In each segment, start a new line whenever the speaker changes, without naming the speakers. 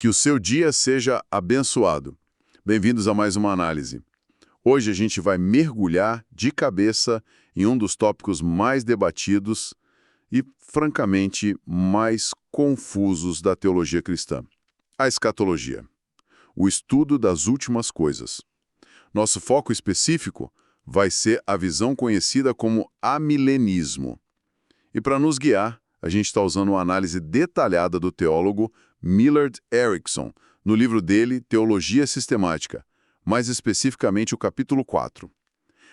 Que o seu dia seja abençoado. Bem-vindos a mais uma análise. Hoje a gente vai mergulhar de cabeça em um dos tópicos mais debatidos e, francamente, mais confusos da teologia cristã: a escatologia, o estudo das últimas coisas. Nosso foco específico vai ser a visão conhecida como amilenismo. E para nos guiar, a gente está usando uma análise detalhada do teólogo Millard Erickson, no livro dele Teologia Sistemática, mais especificamente o capítulo 4.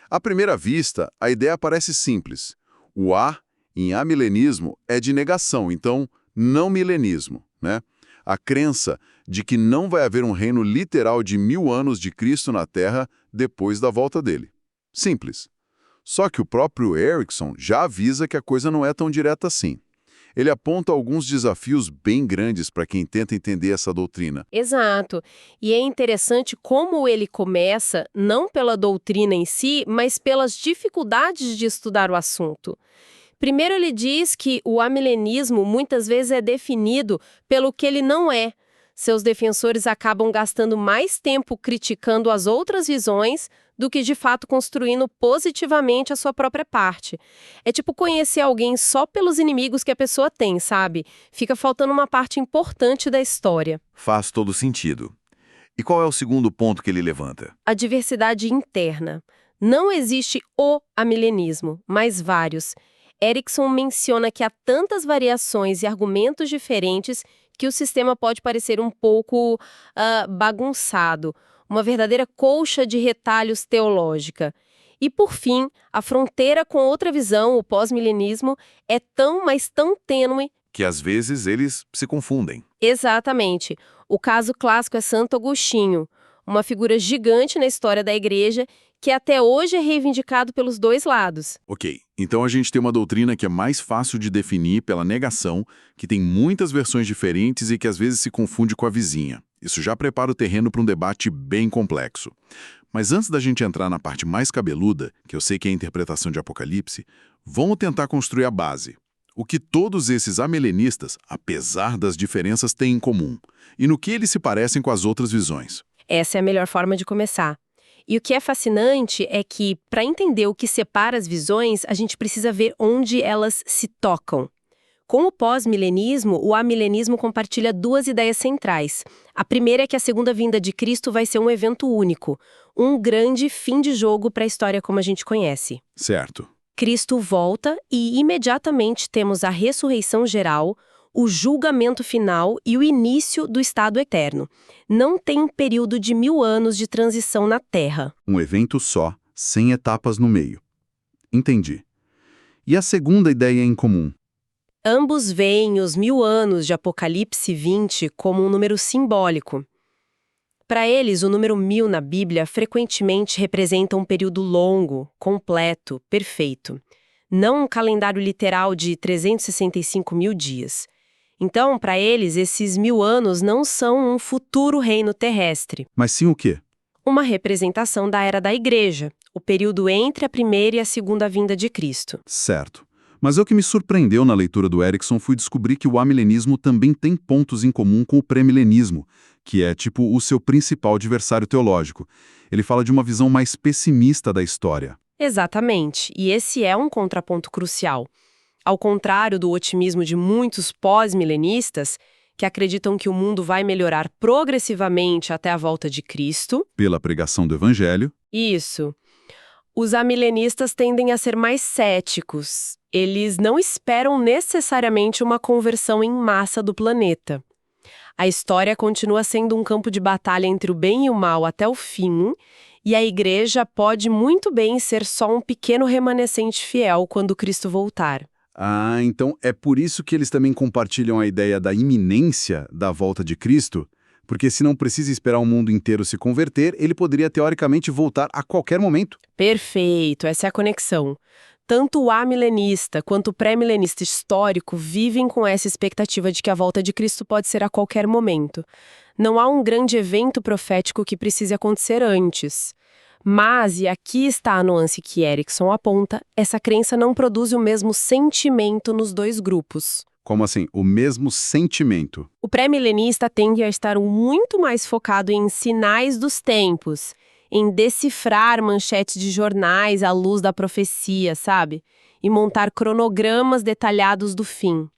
À primeira vista, a ideia parece simples. O A, em amilenismo, é de negação, então não milenismo, né? A crença de que não vai haver um reino literal de 1000 anos de Cristo na Terra depois da volta dele. Simples. Só que o próprio Erickson já avisa que a coisa não é tão direta assim. Ele aponta alguns desafios bem grandes para quem tenta entender essa doutrina.
Exato. E é interessante como ele começa, não pela doutrina em si, mas pelas dificuldades de estudar o assunto. Primeiro, ele diz que o amilenismo muitas vezes é definido pelo que ele não é. Seus defensores acabam gastando mais tempo criticando as outras visões do que de fato construindo positivamente a sua própria parte. É tipo conhecer alguém só pelos inimigos que a pessoa tem, sabe? Fica faltando uma parte importante da história.
Faz todo sentido. E qual é o segundo ponto que ele levanta?
A diversidade interna. Não existe o amilenismo, mas vários. Erickson menciona que há tantas variações e argumentos diferentes que o sistema pode parecer um pouco bagunçado, uma verdadeira colcha de retalhos teológica. E, por fim, a fronteira com outra visão, o pós-milenismo, é tão, mas tão tênue.
Que às vezes eles se confundem.
Exatamente. O caso clássico é Santo Agostinho, uma figura gigante na história da Igreja que até hoje é reivindicado pelos dois lados.
Ok, então a gente tem uma doutrina que é mais fácil de definir pela negação, que tem muitas versões diferentes e que às vezes se confunde com a vizinha. Isso já prepara o terreno para um debate bem complexo. Mas antes da gente entrar na parte mais cabeluda, que eu sei que é a interpretação de Apocalipse, vamos tentar construir a base. O que todos esses amilenistas, apesar das diferenças, têm em comum? E no que eles se parecem com as outras visões?
Essa é a melhor forma de começar. E o que é fascinante é que, para entender o que separa as visões, a gente precisa ver onde elas se tocam. Com o pós-milenismo, o amilenismo compartilha duas ideias centrais. A primeira é que a segunda vinda de Cristo vai ser um evento único, um grande fim de jogo para a história como a gente conhece.
Certo.
Cristo volta e imediatamente temos a ressurreição geral, o julgamento final e o início do estado eterno. Não tem um período de 1000 anos de transição na Terra.
Um evento só, sem etapas no meio. Entendi. E a segunda ideia em comum?
Ambos veem os 1000 anos de Apocalipse 20 como um número simbólico. Para eles, o número 1000 na Bíblia frequentemente representa um período longo, completo, perfeito. Não um calendário literal de 365 mil dias. Então, para eles, esses 1000 anos não são um futuro reino terrestre.
Mas sim o quê?
Uma representação da era da Igreja, o período entre a primeira e a segunda vinda de Cristo.
Certo. Mas o que me surpreendeu na leitura do Erickson foi descobrir que o amilenismo também tem pontos em comum com o pré-milenismo, que é tipo o seu principal adversário teológico. Ele fala de uma visão mais pessimista da história.
Exatamente, e esse é um contraponto crucial. Ao contrário do otimismo de muitos pós-milenistas, que acreditam que o mundo vai melhorar progressivamente até a volta de Cristo.
Pela pregação do Evangelho.
Isso. Os amilenistas tendem a ser mais céticos. Eles não esperam necessariamente uma conversão em massa do planeta. A história continua sendo um campo de batalha entre o bem e o mal até o fim, e a Igreja pode muito bem ser só um pequeno remanescente fiel quando Cristo voltar.
Ah, então é por isso que eles também compartilham a ideia da iminência da volta de Cristo? Porque se não precisa esperar o mundo inteiro se converter, ele poderia teoricamente voltar a qualquer momento.
Perfeito, essa é a conexão. Tanto o amilenista quanto o pré-milenista histórico vivem com essa expectativa de que a volta de Cristo pode ser a qualquer momento. Não há um grande evento profético que precise acontecer antes. Mas, e aqui está a nuance que Erickson aponta, essa crença não produz o mesmo sentimento nos dois grupos.
Como assim? O mesmo sentimento.
O pré-milenista tende a estar muito mais focado em sinais dos tempos, em decifrar manchetes de jornais à luz da profecia, sabe? E montar cronogramas detalhados do fim.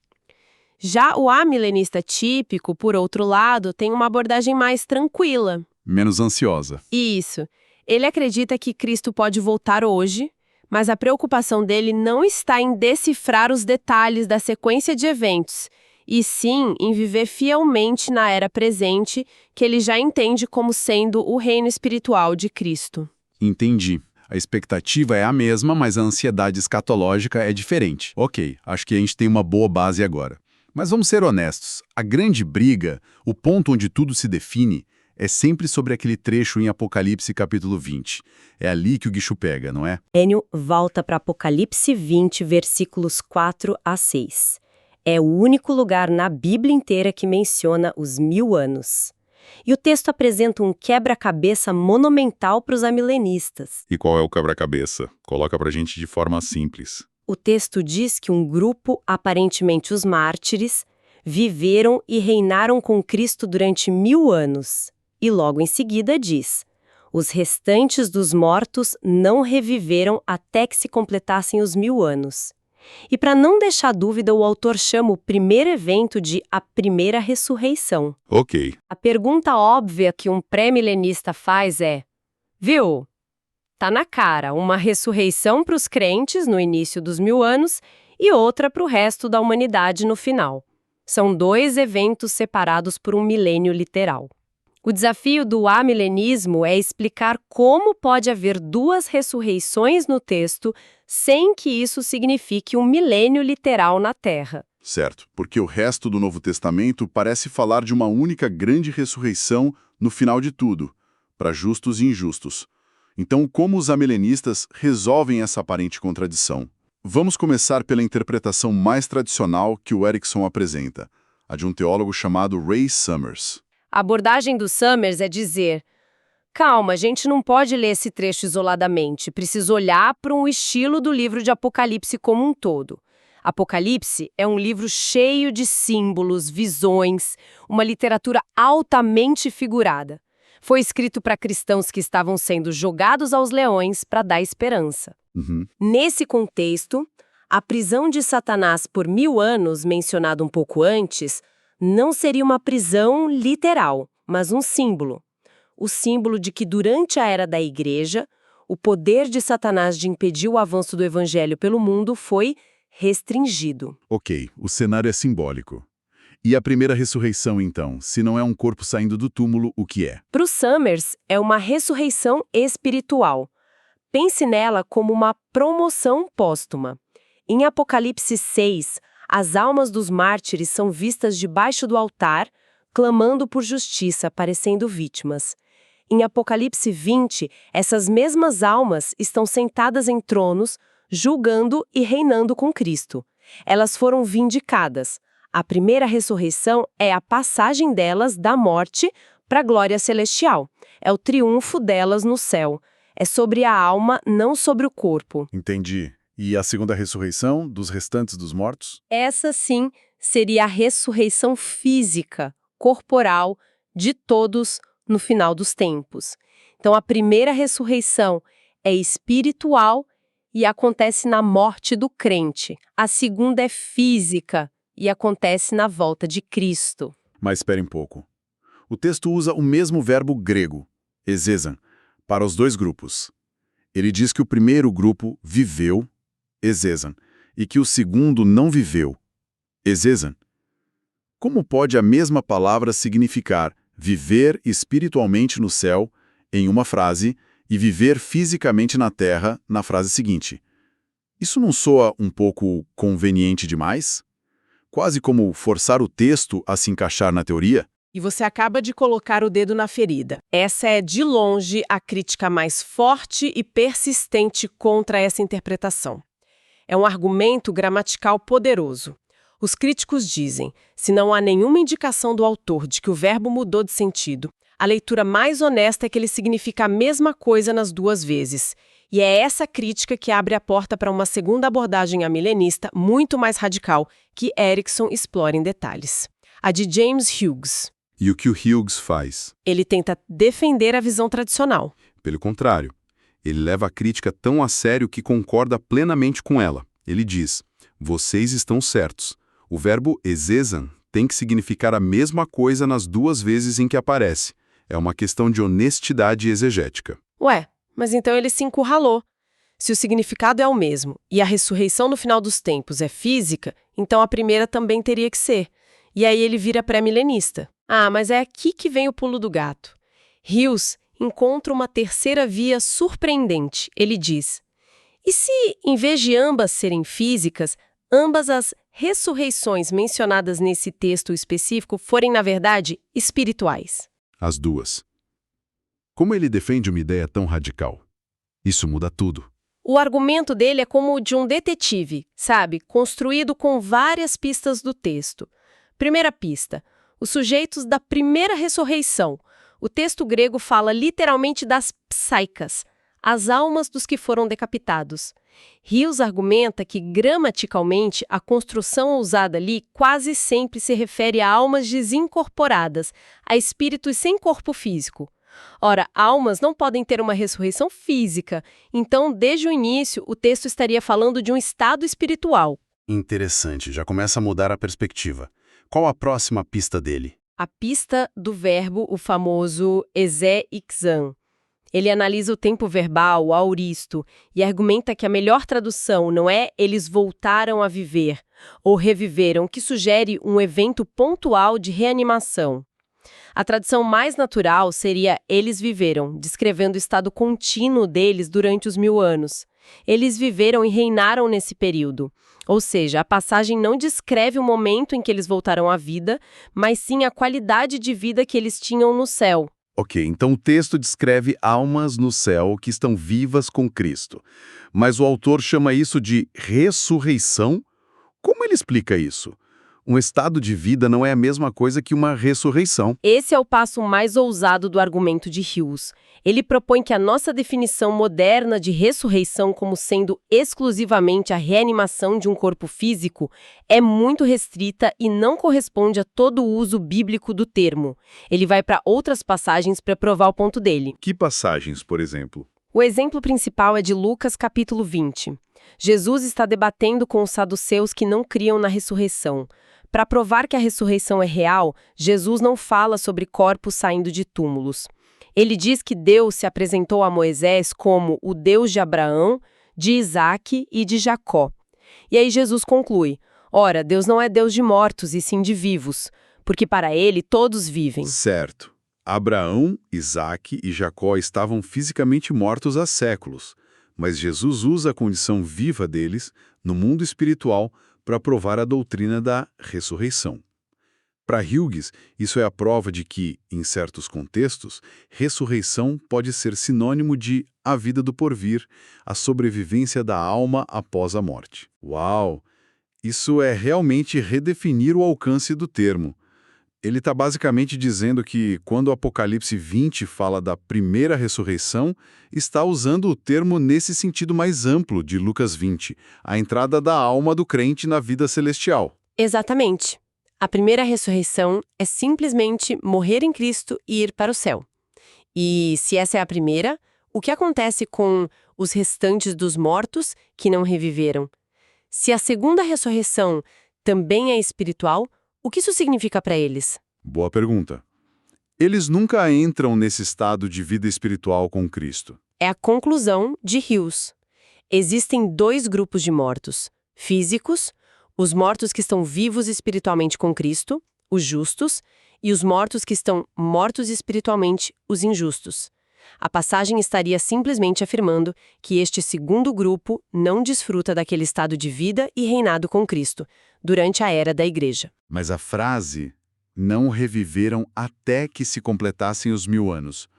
Já o amilenista típico, por outro lado, tem uma abordagem mais tranquila.
Menos ansiosa.
Isso. Ele acredita que Cristo pode voltar hoje, mas a preocupação dele não está em decifrar os detalhes da sequência de eventos, e sim em viver fielmente na era presente, que ele já entende como sendo o reino espiritual de Cristo.
Entendi. A expectativa é a mesma, mas a ansiedade escatológica é diferente. Ok, acho que a gente tem uma boa base agora. Mas vamos ser honestos, a grande briga, o ponto onde tudo se define, é sempre sobre aquele trecho em Apocalipse capítulo 20. É ali que o bicho pega, não é?
Enio volta para Apocalipse 20, versículos 4 a 6. É o único lugar na Bíblia inteira que menciona os 1000 anos. E o texto apresenta um quebra-cabeça monumental para os amilenistas.
E qual é o quebra-cabeça? Coloca pra gente de forma simples.
O texto diz que um grupo, aparentemente os mártires, viveram e reinaram com Cristo durante 1000 anos. E logo em seguida diz: os restantes dos mortos não reviveram até que se completassem os 1000 anos. E para não deixar dúvida, o autor chama o primeiro evento de a primeira ressurreição.
Ok.
A pergunta óbvia que um pré-milenista faz é: viu? Tá na cara, uma ressurreição para os crentes no início dos 1000 anos e outra para o resto da humanidade no final. São dois eventos separados por um milênio literal. O desafio do amilenismo é explicar como pode haver duas ressurreições no texto sem que isso signifique um milênio literal na Terra.
Certo, porque o resto do Novo Testamento parece falar de uma única grande ressurreição no final de tudo, para justos e injustos. Então, como os amilenistas resolvem essa aparente contradição? Vamos começar pela interpretação mais tradicional que o Erickson apresenta, a de um teólogo chamado Ray Summers.
A abordagem do Summers é dizer: calma, a gente não pode ler esse trecho isoladamente, precisa olhar para um estilo do livro de Apocalipse como um todo. Apocalipse é um livro cheio de símbolos, visões, uma literatura altamente figurada. Foi escrito para cristãos que estavam sendo jogados aos leões para dar esperança. Nesse contexto, a prisão de Satanás por 1000 anos, mencionado um pouco antes, não seria uma prisão literal, mas um símbolo. O símbolo de que durante a era da Igreja, o poder de Satanás de impedir o avanço do Evangelho pelo mundo foi restringido.
Ok, o cenário é simbólico. E a primeira ressurreição, então, se não é um corpo saindo do túmulo, o que é?
Para o Summers, é uma ressurreição espiritual. Pense nela como uma promoção póstuma. Em Apocalipse 6, as almas dos mártires são vistas debaixo do altar, clamando por justiça, parecendo vítimas. Em Apocalipse 20, essas mesmas almas estão sentadas em tronos, julgando e reinando com Cristo. Elas foram vindicadas. A primeira ressurreição é a passagem delas da morte para a glória celestial. É o triunfo delas no céu. É sobre a alma, não sobre o corpo.
Entendi. E a segunda ressurreição dos restantes dos mortos?
Essa, sim, seria a ressurreição física, corporal, de todos no final dos tempos. Então, a primeira ressurreição é espiritual e acontece na morte do crente. A segunda é física e acontece na volta de Cristo.
Mas espere um pouco. O texto usa o mesmo verbo grego, exesan, para os dois grupos. Ele diz que o primeiro grupo viveu, exesan, e que o segundo não viveu, exesan. Como pode a mesma palavra significar viver espiritualmente no céu, em uma frase, e viver fisicamente na terra, na frase seguinte? Isso não soa um pouco conveniente demais? Quase como forçar o texto a se encaixar na teoria?
E você acaba de colocar o dedo na ferida. Essa é, de longe, a crítica mais forte e persistente contra essa interpretação. É um argumento gramatical poderoso. Os críticos dizem, se não há nenhuma indicação do autor de que o verbo mudou de sentido, a leitura mais honesta é que ele significa a mesma coisa nas duas vezes. E é essa crítica que abre a porta para uma segunda abordagem amilenista muito mais radical, que Erickson explora em detalhes. A de James Hughes.
E o que o Hughes faz?
Ele tenta defender a visão tradicional.
Pelo contrário, ele leva a crítica tão a sério que concorda plenamente com ela. Ele diz, vocês estão certos. O verbo exesan tem que significar a mesma coisa nas duas vezes em que aparece. É uma questão de honestidade exegética.
Ué, mas então ele se encurralou. Se o significado é o mesmo e a ressurreição no final dos tempos é física, então a primeira também teria que ser. E aí ele vira pré-milenista. Ah, mas é aqui que vem o pulo do gato. Hughes encontra uma terceira via surpreendente. Ele diz, e se, em vez de ambas serem físicas, ambas as ressurreições mencionadas nesse texto específico forem, na verdade, espirituais?
As duas. Como ele defende uma ideia tão radical? Isso muda tudo.
O argumento dele é como o de um detetive, sabe? Construído com várias pistas do texto. Primeira pista, os sujeitos da primeira ressurreição. O texto grego fala literalmente das psaicas, as almas dos que foram decapitados. Hughes argumenta que, gramaticalmente, a construção usada ali quase sempre se refere a almas desincorporadas, a espíritos sem corpo físico. Ora, almas não podem ter uma ressurreição física, então, desde o início, o texto estaria falando de um estado espiritual.
Interessante, já começa a mudar a perspectiva. Qual a próxima pista dele?
A pista do verbo, o famoso exé-ixan. Ele analisa o tempo verbal, o auristo, e argumenta que a melhor tradução não é eles voltaram a viver ou reviveram, que sugere um evento pontual de reanimação. A tradução mais natural seria eles viveram, descrevendo o estado contínuo deles durante os 1000 anos. Eles viveram e reinaram nesse período. Ou seja, a passagem não descreve o momento em que eles voltaram à vida, mas sim a qualidade de vida que eles tinham no céu.
Ok, então o texto descreve almas no céu que estão vivas com Cristo. Mas o autor chama isso de ressurreição? Como ele explica isso? Um estado de vida não é a mesma coisa que uma ressurreição.
Esse é o passo mais ousado do argumento de Hughes. Ele propõe que a nossa definição moderna de ressurreição como sendo exclusivamente a reanimação de um corpo físico é muito restrita e não corresponde a todo o uso bíblico do termo. Ele vai para outras passagens para provar o ponto dele.
Que passagens, por exemplo?
O exemplo principal é de Lucas capítulo 20. Jesus está debatendo com os saduceus que não criam na ressurreição. Para provar que a ressurreição é real, Jesus não fala sobre corpos saindo de túmulos. Ele diz que Deus se apresentou a Moisés como o Deus de Abraão, de Isaque e de Jacó. E aí Jesus conclui, ora, Deus não é Deus de mortos e sim de vivos, porque para ele todos vivem.
Certo. Abraão, Isaque e Jacó estavam fisicamente mortos há séculos, mas Jesus usa a condição viva deles, no mundo espiritual, para provar a doutrina da ressurreição. Para Hughes, isso é a prova de que, em certos contextos, ressurreição pode ser sinônimo de a vida do porvir, a sobrevivência da alma após a morte. Uau! Isso é realmente redefinir o alcance do termo. Ele está basicamente dizendo que, quando o Apocalipse 20 fala da primeira ressurreição, está usando o termo nesse sentido mais amplo de Lucas 20, a entrada da alma do crente na vida celestial.
Exatamente. A primeira ressurreição é simplesmente morrer em Cristo e ir para o céu. E se essa é a primeira, o que acontece com os restantes dos mortos que não reviveram? Se a segunda ressurreição também é espiritual, o que isso significa para eles?
Boa pergunta. Eles nunca entram nesse estado de vida espiritual com Cristo.
É a conclusão de Hughes. Existem 2 grupos de mortos: físicos, os mortos que estão vivos espiritualmente com Cristo, os justos, e os mortos que estão mortos espiritualmente, os injustos. A passagem estaria simplesmente afirmando que este segundo grupo não desfruta daquele estado de vida e reinado com Cristo, durante a era da Igreja.
Mas a frase, não reviveram até que se completassem os 1000 anos.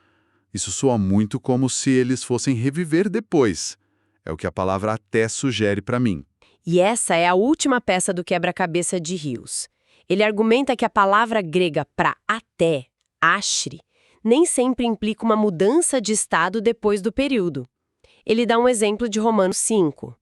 Isso soa muito como se eles fossem reviver depois. É o que a palavra até sugere para mim.
E essa é a última peça do quebra-cabeça de Hughes. Ele argumenta que a palavra grega para até, ashri, nem sempre implica uma mudança de estado depois do período.
ele dá um exemplo de Romanos 5.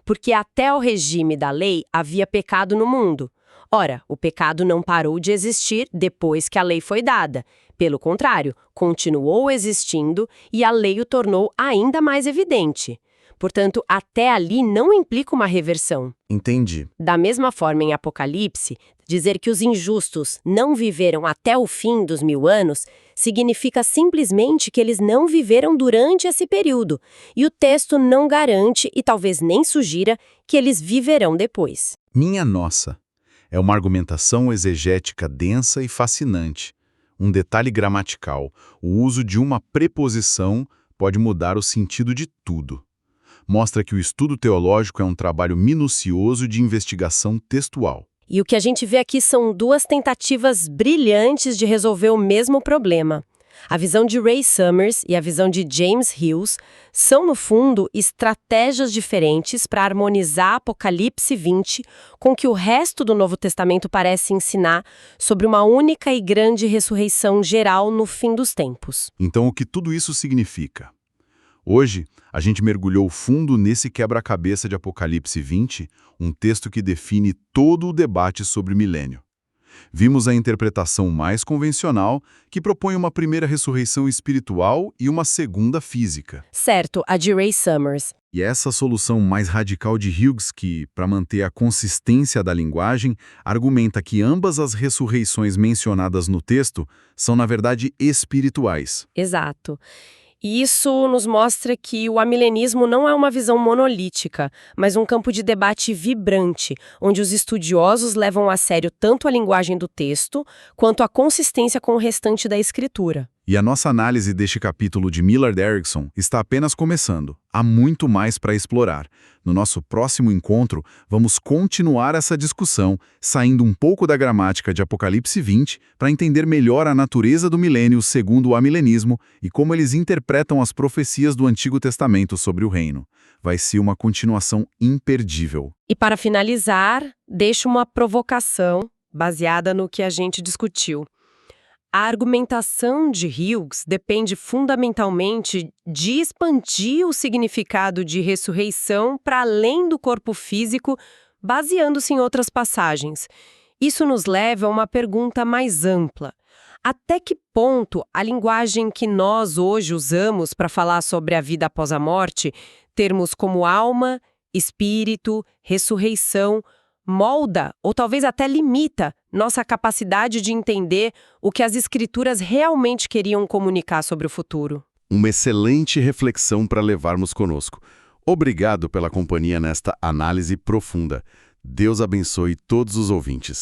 Porque até o regime da lei havia pecado no mundo. Ora, o pecado não parou de existir depois que a lei foi dada. Pelo contrário, continuou existindo e a lei o tornou ainda mais evidente. Portanto, até ali não implica uma reversão.
Entendi.
Da mesma forma, em Apocalipse, dizer que os injustos não viveram até o fim dos 1000 anos significa simplesmente que eles não viveram durante esse período, e o texto não garante e talvez nem sugira que eles viverão depois.
Minha nossa! É uma argumentação exegética densa e fascinante. Um detalhe gramatical, o uso de uma preposição pode mudar o sentido de tudo. Mostra que o estudo teológico é um trabalho minucioso de investigação textual.
E o que a gente vê aqui são duas tentativas brilhantes de resolver o mesmo problema. A visão de Ray Summers e a visão de James Hills são, no fundo, estratégias diferentes para harmonizar Apocalipse 20 com o que o resto do Novo Testamento parece ensinar sobre uma única e grande ressurreição geral no fim dos tempos.
Então, o que tudo isso significa? Hoje, a gente mergulhou fundo nesse quebra-cabeça de Apocalipse 20, um texto que define todo o debate sobre o milênio. Vimos a interpretação mais convencional, que propõe uma primeira ressurreição espiritual e uma segunda física.
Certo, a de Ray Summers.
E essa solução mais radical de Hughes, que, para manter a consistência da linguagem, argumenta que ambas as ressurreições mencionadas no texto são, na verdade, espirituais.
Exato. E isso nos mostra que o amilenismo não é uma visão monolítica, mas um campo de debate vibrante, onde os estudiosos levam a sério tanto a linguagem do texto, quanto a consistência com o restante da escritura.
E a nossa análise deste capítulo de Millard Erickson está apenas começando. Há muito mais para explorar. No nosso próximo encontro, vamos continuar essa discussão, saindo um pouco da gramática de Apocalipse 20 para entender melhor a natureza do milênio segundo o amilenismo e como eles interpretam as profecias do Antigo Testamento sobre o reino. Vai ser uma continuação imperdível.
E para finalizar, deixo uma provocação baseada no que a gente discutiu. A argumentação de Hughes depende fundamentalmente de expandir o significado de ressurreição para além do corpo físico, baseando-se em outras passagens. Isso nos leva a uma pergunta mais ampla. Até que ponto a linguagem que nós hoje usamos para falar sobre a vida após a morte, termos como alma, espírito, ressurreição, molda ou talvez até limita nossa capacidade de entender o que as escrituras realmente queriam comunicar sobre o futuro?
Uma excelente reflexão para levarmos conosco. Obrigado pela companhia nesta análise profunda. Deus abençoe todos os ouvintes.